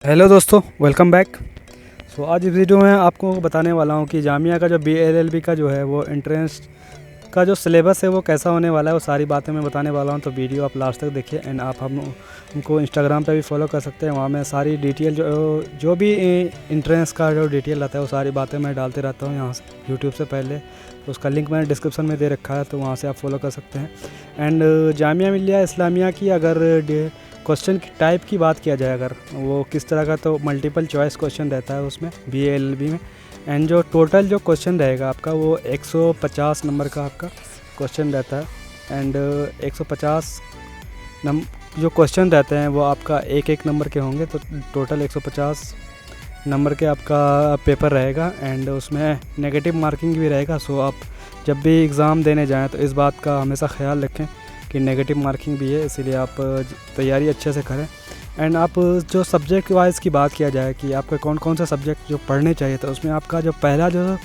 Hello दोस्तों, welcome back. आज इस वीडियो में आपको बताने वाला हूँ कि जामिया का जो BA-LLB का जो है वो एंट्रेंस का जो सिलेबस है वो कैसा होने वाला है, वो सारी बातें मैं बताने वाला हूँ। तो वीडियो आप लास्ट तक देखिए। एंड आप हमको इंस्टाग्राम पे भी फॉलो कर सकते हैं, वहाँ मैं सारी डिटेल जो भी एंट्रेंस का जो डिटेल रहता है वो सारी बातें मैं डालते रहता हूँ यहाँ से यूट्यूब से पहले। तो उसका लिंक मैंने डिस्क्रिप्शन में दे रखा है, तो वहाँ से आप फॉलो कर सकते हैं। एंड जामिया मिल्लिया इस्लामिया की अगर क्वेश्चन की टाइप की बात किया जाए, अगर वो किस तरह का, तो मल्टीपल चॉइस क्वेश्चन रहता है उसमें BA-LLB में। एंड जो टोटल जो क्वेश्चन रहेगा आपका वो 150 नंबर का आपका क्वेश्चन रहता है। एंड 150 जो क्वेश्चन रहते हैं वो आपका एक एक नंबर के होंगे, तो टोटल 150 नंबर के आपका पेपर रहेगा। एंड उसमें नेगेटिव मार्किंग भी रहेगा। सो आप जब भी एग्ज़ाम देने जाएं तो इस बात का हमेशा ख्याल रखें कि नेगेटिव मार्किंग भी है, इसीलिए आप तैयारी अच्छे से करें। एंड आप जो सब्जेक्ट वाइज की बात किया जाए कि आपके कौन कौन सा सब्जेक्ट जो पढ़ने चाहिए, तो उसमें आपका जो पहला जो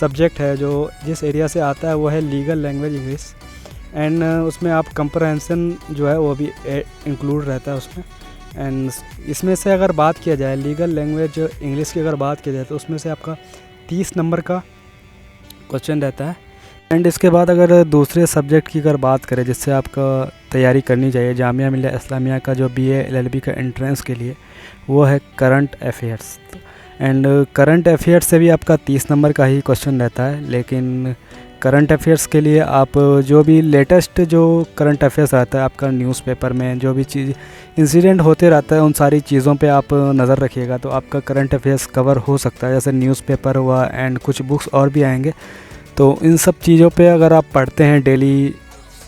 सब्जेक्ट है जो जिस एरिया से आता है वो है लीगल लैंग्वेज इंग्लिश। एंड उसमें आप कंप्रहेंशन जो है वो भी इंक्लूड रहता है उसमें। एंड इसमें से अगर बात किया जाए लीगल लैंग्वेज इंग्लिश की अगर बात की जाए तो उसमें से आपका 30 नंबर का क्वेश्चन रहता है। एंड इसके बाद अगर दूसरे सब्जेक्ट की अगर बात करें जिससे आपका तैयारी करनी चाहिए जामिया मिल्लिया इस्लामिया का जो BA-LLB का एंट्रेंस के लिए, वो है current affairs. And current affairs से भी आपका 30 नंबर का ही क्वेश्चन रहता है, लेकिन करंट अफेयर्स के लिए आप जो भी लेटेस्ट जो करंट अफेयर्स रहता है आपका न्यूज़पेपर में जो भी चीज़ इंसिडेंट होते रहता है, उन सारी चीज़ों पे आप नज़र रखिएगा तो आपका करंट अफेयर्स कवर हो सकता है। जैसे न्यूज़पेपर हुआ एंड कुछ बुक्स और भी आएंगे, तो इन सब चीज़ों पे अगर आप पढ़ते हैं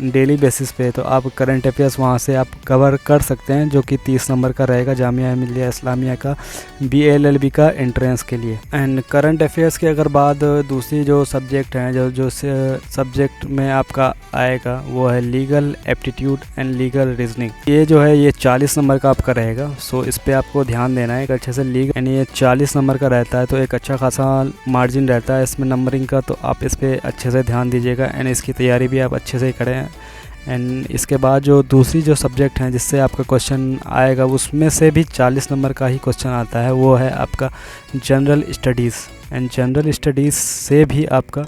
डेली बेसिस पे, तो आप करंट अफेयर्स वहाँ से आप कवर कर सकते हैं, जो कि 30 नंबर का रहेगा जामिया मिल्लिया इस्लामिया का BA-LLB का एंट्रेंस के लिए। एंड करंट अफेयर्स के अगर बाद दूसरी जो सब्जेक्ट हैं जो सब्जेक्ट में आपका आएगा वो है legal aptitude and legal reasoning. ये जो है ये 40 नंबर का आपका रहेगा। सो इस पर आपको ध्यान देना है एक अच्छे से। लीगल एंड ये 40 नंबर का रहता है, तो एक अच्छा खासा मार्जिन रहता है इसमें नंबरिंग का, तो आप इस पर अच्छे से ध्यान दीजिएगा। एंड इसकी तैयारी भी आप अच्छे से करें। एंड इसके बाद जो दूसरी जो सब्जेक्ट हैं जिससे आपका क्वेश्चन आएगा उसमें से भी 40 नंबर का ही क्वेश्चन आता है, वो है आपका general studies. And general studies से भी आपका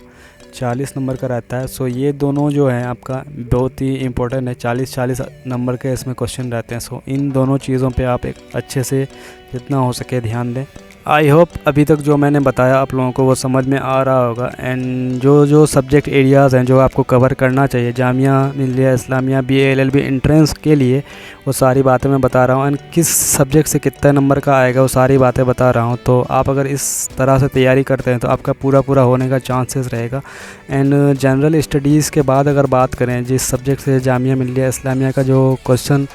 40 नंबर का रहता है। सो ये दोनों जो हैं आपका बहुत ही इम्पोर्टेंट है, 40-40 नंबर के इसमें क्वेश्चन रहते हैं। सो इन दोनों चीज़ों पे आप एक अच्छे से जितना हो सके ध्यान दें। आई होप अभी तक जो मैंने बताया आप लोगों को वो समझ में आ रहा होगा। एंड जो सब्जेक्ट एरियाज़ हैं जो आपको कवर करना चाहिए जामिया मिल्लिया इस्लामिया BA-LLB एंट्रेंस के लिए, वो सारी बातें मैं बता रहा हूँ। एंड किस सब्जेक्ट से कितना नंबर का आएगा वो सारी बातें बता रहा हूँ। तो आप अगर इस तरह से तैयारी करते हैं तो आपका पूरा होने का चांसेस रहेगा। एंड जनरल स्टडीज़ के बाद अगर बात करें जिस सब्जेक्ट से जामिया मिल्लिया इस्लामिया का जो क्वेश्चन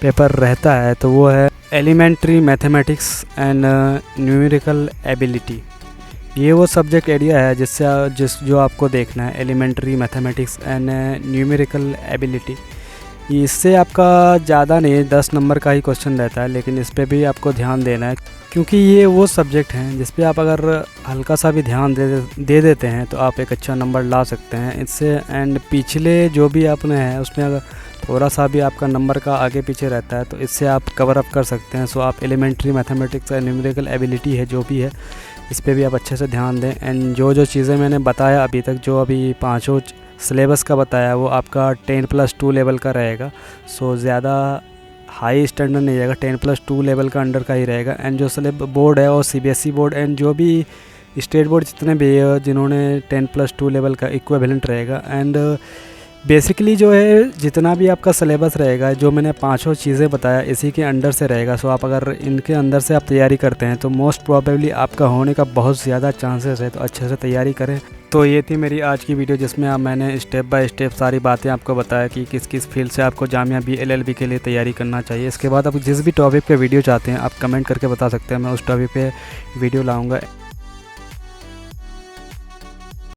पेपर रहता है, तो वो है elementary mathematics and numerical ability. ये वो सब्जेक्ट एरिया है जो आपको देखना है, elementary mathematics and numerical ability. इससे आपका ज़्यादा नहीं 10 नंबर का ही क्वेश्चन रहता है, लेकिन इस पर भी आपको ध्यान देना है क्योंकि ये वो सब्जेक्ट हैं जिस पे आप अगर हल्का सा भी ध्यान दे देते हैं तो आप एक अच्छा नंबर ला सकते हैं इससे। एंड पिछले जो भी आपने है उसमें अगर थोड़ा सा भी आपका नंबर का आगे पीछे रहता है तो इससे आप कवर अप कर सकते हैं। सो आप एलिमेंट्री मैथमेटिक्स और न्यूमेरिकल एबिलिटी है जो भी है, इस पर भी आप अच्छे से ध्यान दें। एंड जो चीज़ें मैंने बताया अभी तक, जो अभी पाँचों सिलेबस का बताया, वो आपका 10+2 लेवल का रहेगा। सो ज़्यादा हाई स्टैंडर्ड नहीं रहेगा, 10+2 लेवल का अंडर का ही रहेगा। एंड जो बोर्ड है और CBSE बोर्ड एंड जो भी स्टेट बोर्ड जितने भी है जिन्होंने 10+2 लेवल का इक्विवेलेंट रहेगा। एंड बेसिकली जो है जितना भी आपका सिलेबस रहेगा, जो मैंने पांचों चीज़ें बताया इसी के अंडर से रहेगा। सो आप अगर इनके अंदर से आप तैयारी करते हैं तो मोस्ट प्रोबेबली आपका होने का बहुत ज़्यादा चांसेस है, तो अच्छे से तैयारी करें। तो ये थी मेरी आज की वीडियो जिसमें मैंने स्टेप बाय स्टेप सारी बातें आपको बताया कि किस किस फील्ड से आपको जामिया BA-LLB के लिए तैयारी करना चाहिए। इसके बाद आप जिस भी टॉपिक पे वीडियो चाहते हैं आप कमेंट करके बता सकते हैं, मैं उस टॉपिक पे वीडियो लाऊंगा।